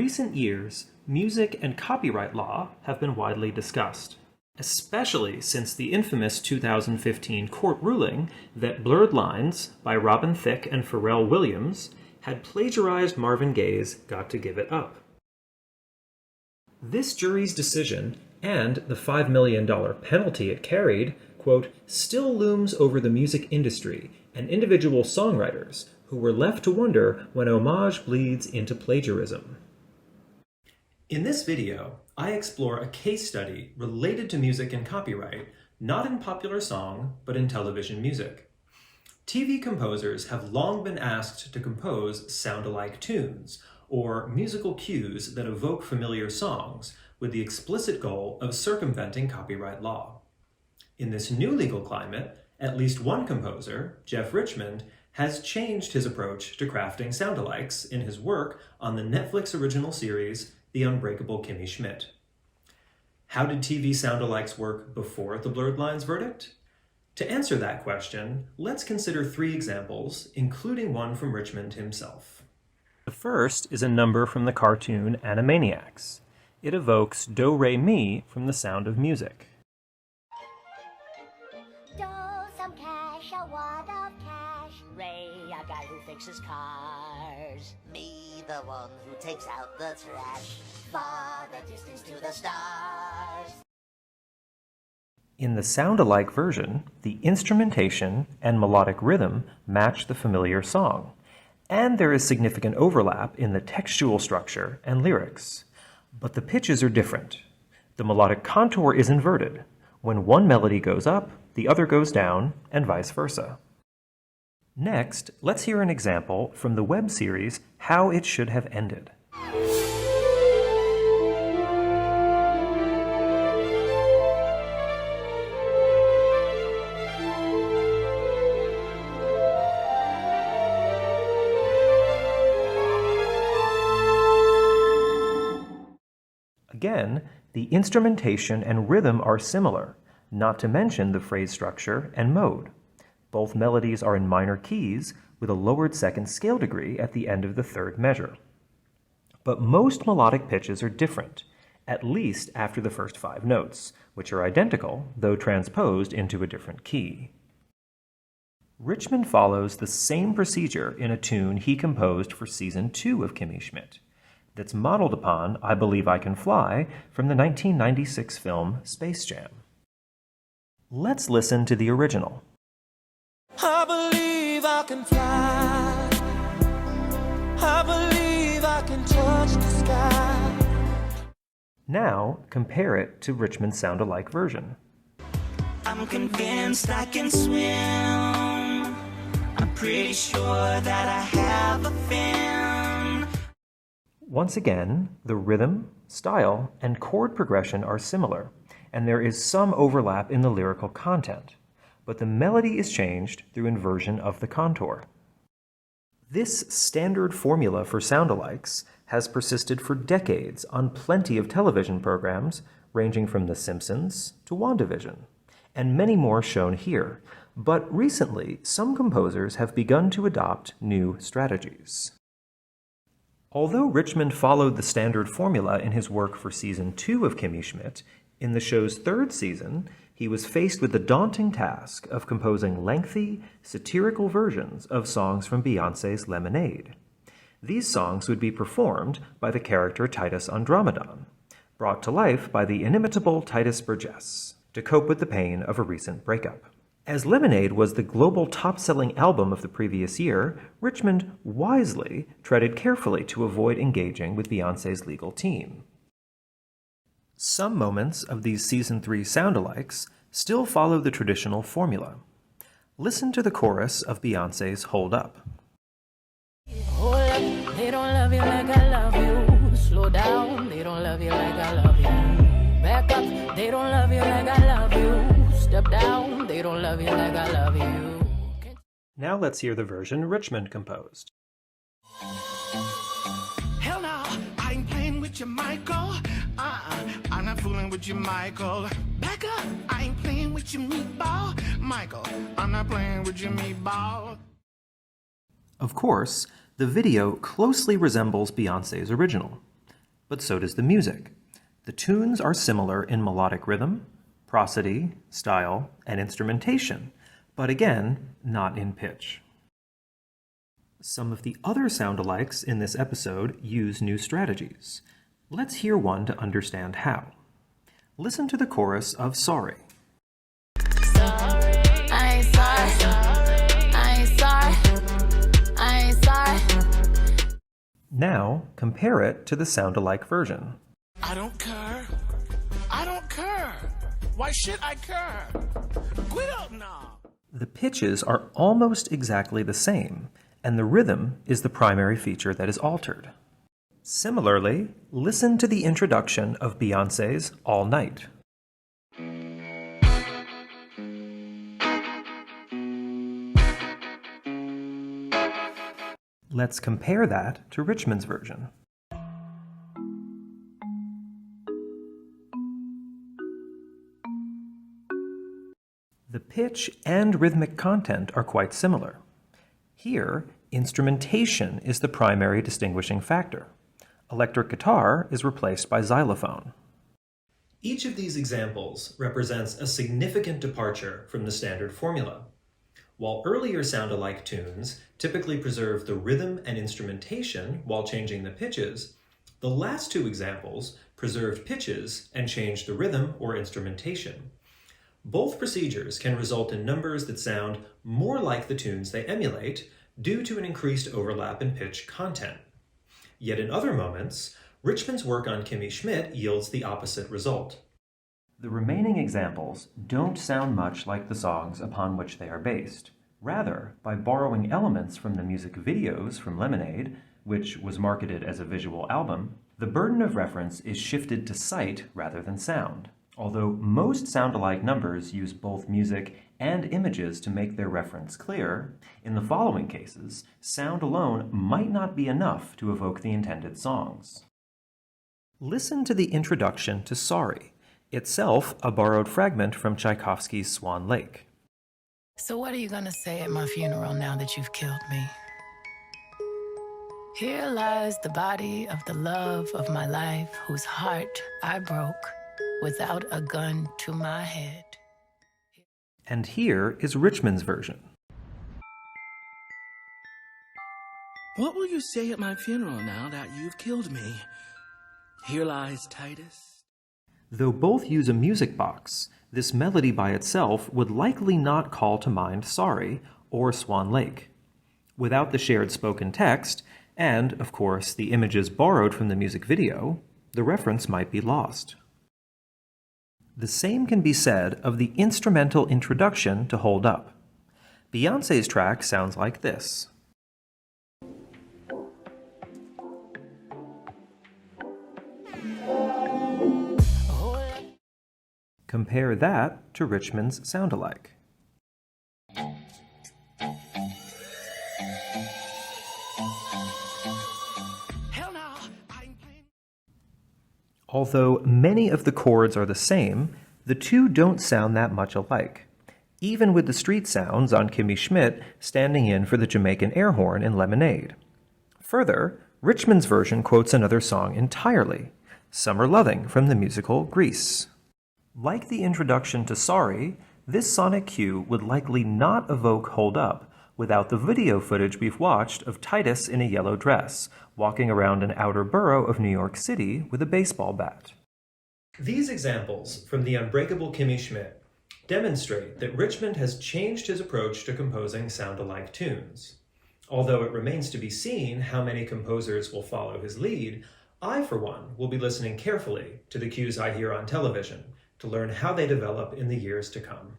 recent years, music and copyright law have been widely discussed, especially since the infamous 2015 court ruling that Blurred Lines by Robin Thicke and Pharrell Williams had plagiarized Marvin Gaye's Got to Give It Up. This jury's decision, and the $5 million penalty it carried, quote, still looms over the music industry and individual songwriters who were left to wonder when homage bleeds into plagiarism. In this video, I explore a case study related to music and copyright, not in popular song, but in television music. TV composers have long been asked to compose sound-alike tunes, or musical cues that evoke familiar songs, with the explicit goal of circumventing copyright law. In this new legal climate, at least one composer, Jeff Richmond, has changed his approach to crafting sound-alikes in his work on the Netflix original series The Unbreakable Kimmy Schmidt. How did TV sound-alikes work before the Blurred Lines verdict? To answer that question, let's consider 3 examples, including one from Richmond himself. The first is a number from the cartoon Animaniacs. It evokes Do-Re-Mi from The Sound of Music. Do some cash, a wad of cash. Ray, a guy who fixes cars. Me, the one who takes out the trash. Far the distance to the stars. In the sound-alike version, the instrumentation and melodic rhythm match the familiar song, and there is significant overlap in the textual structure and lyrics. But the pitches are different. The melodic contour is inverted. When one melody goes up, the other goes down, and vice versa. Next, let's hear an example from the web series How It Should Have Ended. Again, the instrumentation and rhythm are similar, not to mention the phrase structure and mode. Both melodies are in minor keys with a lowered second scale degree at the end of the third measure. But most melodic pitches are different, at least after the first 5 notes, which are identical, though transposed into a different key. Richmond follows the same procedure in a tune he composed for Season 2 of Kimmy Schmidt, that's modeled upon I Believe I Can Fly from the 1996 film Space Jam. Let's listen to the original. I believe I can fly. I believe I can touch the sky. Now, compare it to Richmond's sound-alike version. I'm convinced I can swim. I'm pretty sure that I have a fin. Once again, the rhythm, style, and chord progression are similar, and there is some overlap in the lyrical content, but the melody is changed through inversion of the contour. This standard formula for sound-alikes has persisted for decades on plenty of television programs, ranging from The Simpsons to WandaVision, and many more shown here, but recently some composers have begun to adopt new strategies. Although Richmond followed the standard formula in his work for Season 2 of Kimmy Schmidt, in the show's 3rd season, he was faced with the daunting task of composing lengthy, satirical versions of songs from Beyoncé's Lemonade. These songs would be performed by the character Titus Andromedon, brought to life by the inimitable Tituss Burgess, to cope with the pain of a recent breakup. As Lemonade was the global top-selling album of the previous year, Richmond wisely treaded carefully to avoid engaging with Beyoncé's legal team. Some moments of these Season 3 sound-alikes still follow the traditional formula. Listen to the chorus of Beyoncé's Hold Up. Hold up, they don't love you like I love you. Slow down, they don't love you like I love you. Back up, they don't love you like I love you. Step down, they don't love you like I love you. Now let's hear the version Richmond composed. Hell no, I ain't playing with you, Michael. I'm not fooling with you, Michael. Back up, I ain't playing with you, meatball. Michael, I'm not playing with you, meatball. Of course, the video closely resembles Beyoncé's original. but so does the music. The tunes are similar in melodic rhythm, prosody, style, and instrumentation, but again, not in pitch. Some of the other sound-alikes in this episode use new strategies. Let's hear one to understand how. Listen to the chorus of Sorry. I ain't sorry. I ain't sorry. I ain't sorry. Now, compare it to the sound-alike version. I don't care. I don't care. Why should I care? Quit up now. The pitches are almost exactly the same, and the rhythm is the primary feature that is altered. Similarly, listen to the introduction of Beyoncé's All Night. Let's compare that to Richmond's version. The pitch and rhythmic content are quite similar. Here, instrumentation is the primary distinguishing factor. Electric guitar is replaced by xylophone. Each of these examples represents a significant departure from the standard formula. While earlier sound-alike tunes typically preserve the rhythm and instrumentation while changing the pitches, the last two examples preserved pitches and changed the rhythm or instrumentation. Both procedures can result in numbers that sound more like the tunes they emulate due to an increased overlap in pitch content. Yet in other moments, Richmond's work on Kimmy Schmidt yields the opposite result. The remaining examples don't sound much like the songs upon which they are based. Rather, by borrowing elements from the music videos from Lemonade, which was marketed as a visual album, the burden of reference is shifted to sight rather than sound. Although most sound-alike numbers use both music and images to make their reference clear, in the following cases, sound alone might not be enough to evoke the intended songs. Listen to the introduction to Sorry, itself a borrowed fragment from Tchaikovsky's Swan Lake. So what are you gonna say at my funeral now that you've killed me? Here lies the body of the love of my life, whose heart I broke without a gun to my head. And here is Richmond's version. What will you say at my funeral now that you've killed me? Here lies Titus. Though both use a music box, this melody by itself would likely not call to mind Sorry or Swan Lake. Without the shared spoken text, and, of course, the images borrowed from the music video, the reference might be lost. The same can be said of the instrumental introduction to Hold Up. Beyoncé's track sounds like this. Compare that to Richmond's sound-alike. Although many of the chords are the same, the two don't sound that much alike, even with the street sounds on Kimmy Schmidt standing in for the Jamaican air horn in Lemonade. Further, Richmond's version quotes another song entirely, Summer Loving from the musical Grease. Like the introduction to Sorry, this sonic cue would likely not evoke Hold Up without the video footage we've watched of Titus in a yellow dress, walking around an outer borough of New York City with a baseball bat. These examples from the Unbreakable Kimmy Schmidt demonstrate that Richmond has changed his approach to composing sound-alike tunes. Although it remains to be seen how many composers will follow his lead, I, for one, will be listening carefully to the cues I hear on television to learn how they develop in the years to come.